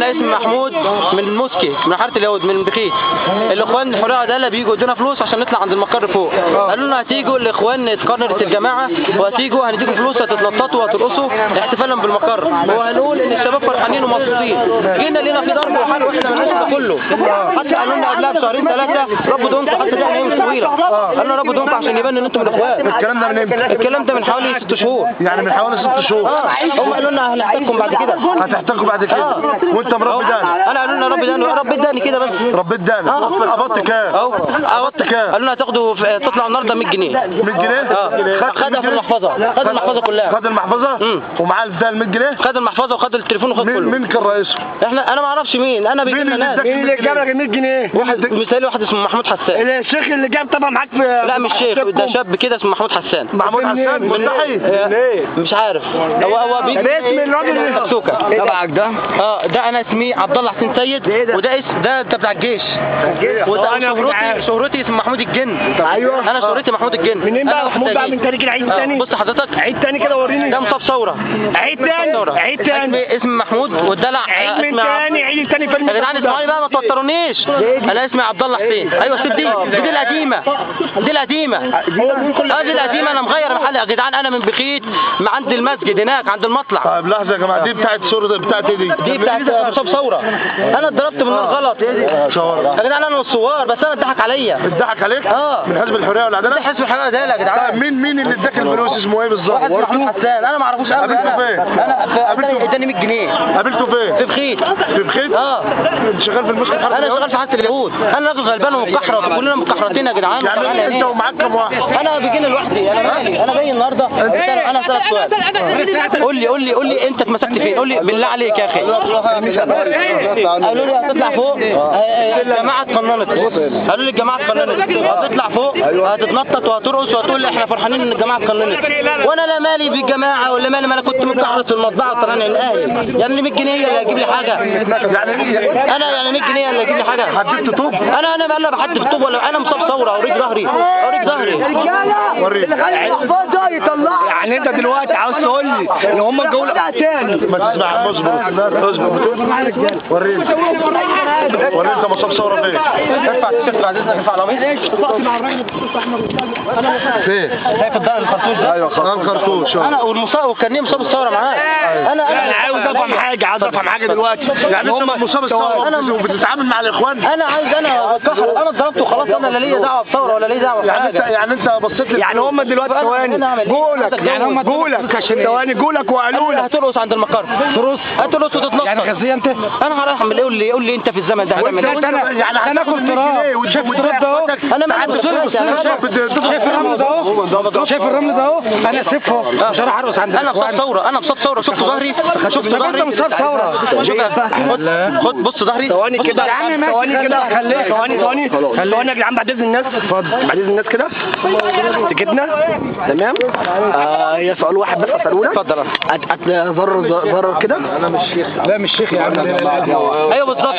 انا اسمي محمود من المسكي، من حاره اليهود، من بخيت. الاخوان الحريه والعداله بيجوا يدونا فلوس عشان نطلع عند المقر فوق. قالوا لنا هتيجوا الاخوان اتقررت الجماعه وهتيجوا هنديكوا فلوس هتتنططوا وهترقصوا احتفالا بالمقر، وهنقول ان الشباب فرحانين ومبسوطين. جينا لنا في ضرب وحرق واحنا مالناش ده كله. حتى قالوا لنا قبلها بشهرين ثلاثه ربوا دونكم، حتى ده ايام طويله. قالوا ربوا دونكم عشان يبان ان انتم من الاخوان. الكلام ده من امتى؟ الكلام ده من حوالي 6 شهور. يعني من حوالي 6 شهور. هم قالوا لنا هنحتاجكم بعد كده. هتحتاجكم بعد كده. وانت مربي داني؟ انا قالوا لنا ربي داني، ربي داني كده بس. ربيت داني. قبضت كام؟ قبضت كام؟ قالوا لنا هتاخدوا تطلع النهارده 100 جنيه. 100 جنيه؟ خدها في المحفظه، خد المحفظه كلها. خد المحفظه؟ ومعاه البتاع ال 100 جنيه؟ خد المحفظه وخد التليفون وخد كله. مين كان رئيسه؟ انا ما اعرفش مين، انا بيجي لنا ناس. مين اللي جاب لك ال 100 جنيه؟ مثالي واحد اسمه محمود حسان. الشيخ اللي جاب طبعا معاك في لا مش شيخ، ده شاب كده اسمه محمود حسان. محمود حسان من مش عارف، هو بيجي اسم الراجل اللي تبعك ده؟ ده انا اسمي عبد الله حسين سيد، وده اسم ده بتاع الجيش. وده شهرتي اسمه محمود الجن. ايوه انا شهرتي محمود الجن. منين بقى محمود بقى؟ من تاني كده عيد تاني. بص حضرتك عيد تاني كده وريني. ده مصاب ثوره. عيد تاني. عيد تاني. اسمي محمود والدلع عيد من تاني. عيد تاني فيلم. يا جدعان اسمعوني بقى ما توترونيش. انا اسمي عبد الله حسين. ايوه سيب دي القديمه. دي القديمه. دي القديمه. انا مغير محل يا جدعان. انا من بخيت عند المسجد هناك عند المطلع. طيب لحظه يا جماعه، دي بتاعت صوره بتاعت ايه دي؟ دي بتاعت مصاب ثوره. انا اتضربت بالنار غلط يا جدعان. انا الصوار بس انا اتضحك عليا. اتضحك عليك؟ من حزب الحريه والعداله؟ حزب الحريه والعداله يا جدعان. طيب مين اللي اداك الفلوس؟ اسمه ايه بالظبط؟ واحد محمود حسان. انا ما اعرفوش ابدا. قابلته فين؟ انا اداني 100 جنيه. قابلته فين؟ في بخيت. في بخيت؟ انت شغال في المسجد الحربي؟ انا شغال في حاره اليهود. انا راجل غلبان ومكحرت، كلنا مكحرتين يا جدعان. يعني انت ومعاك كام واحد؟ انا بيجيني لوحدي. انا مالي، انا جاي النهارده. انا هسالك سؤال. قول لي انت اتمسكت فين؟ قول لي بالله عليك يا اخي. قالوا لي هتطلع فوق. الجماعه اتقننت. قالوا لي الجماعه اتقننت هتطلع فوق هتتنطط وهترقص وهتقول احنا فرحانين ان الجماعه اتقننت. وانا لا مالي بالجماعه ولا مالي، ما انا كنت مكحرت في المطبعه وطلعني الاهلي. يعني 100 جنيه اللي هيجيب لي حاجه؟ انا يعني 100 جنيه اللي هيجيب لي حاجه؟ حدفت طوب؟ انا بقى بحدف طوب ولا انا مصاب ثوره؟ اوريك ظهري. وريني. يعني انت دلوقتي عاوز تقول لي ان هم الجوله تاني؟ ما تسمع. اصبر. وريني انت مصاب ثوره فين؟ ارفع التيشيرت بعد اذنك. ارفع القميص. فين؟ شايف الدار الخرطوش ده؟ ايوه الخرطوش. انا والمصاب وكان مصاب الثوره معاه. انا عاوز افهم حاجه دلوقتي. يعني انت مصاب الثوره وبتتعامل مع الاخوان؟ انا اتضربت وخلاص. انا لا ليا دعوه بثوره ولا ليا دعوه بحاجه. يعني انت بصيت يعني هم دلوقتي ثواني جولك، يعني هم ثواني جولك وقالوا لك هترقص عند المقر. هترقص وتتنطط. يعني غزيه انت؟ انا هروح اعمل ايه؟ قول لي انت في الزمن ده هتعمل ايه؟ يعني هناكل تراب. شايف التراب ده اهو؟ انا ما عنديش. شايف الرمل ده اهو؟ شايف الرمل ده اهو؟ انا سيفه مش هروح ارقص عند انا مصاب ثوره. انا مصاب ثوره. شفت ظهري؟ انت مصاب ثوره. خد بص ظهري. ثواني كده ثواني يا جدعان بعد اذن الناس. بعد اذن الناس كده سكتنا تمام. هي سؤال واحد بس اساله لك. اتفضل. ضرر كده. انا مش شيخ. لا مش شيخ يا عم. ايوه بالظبط.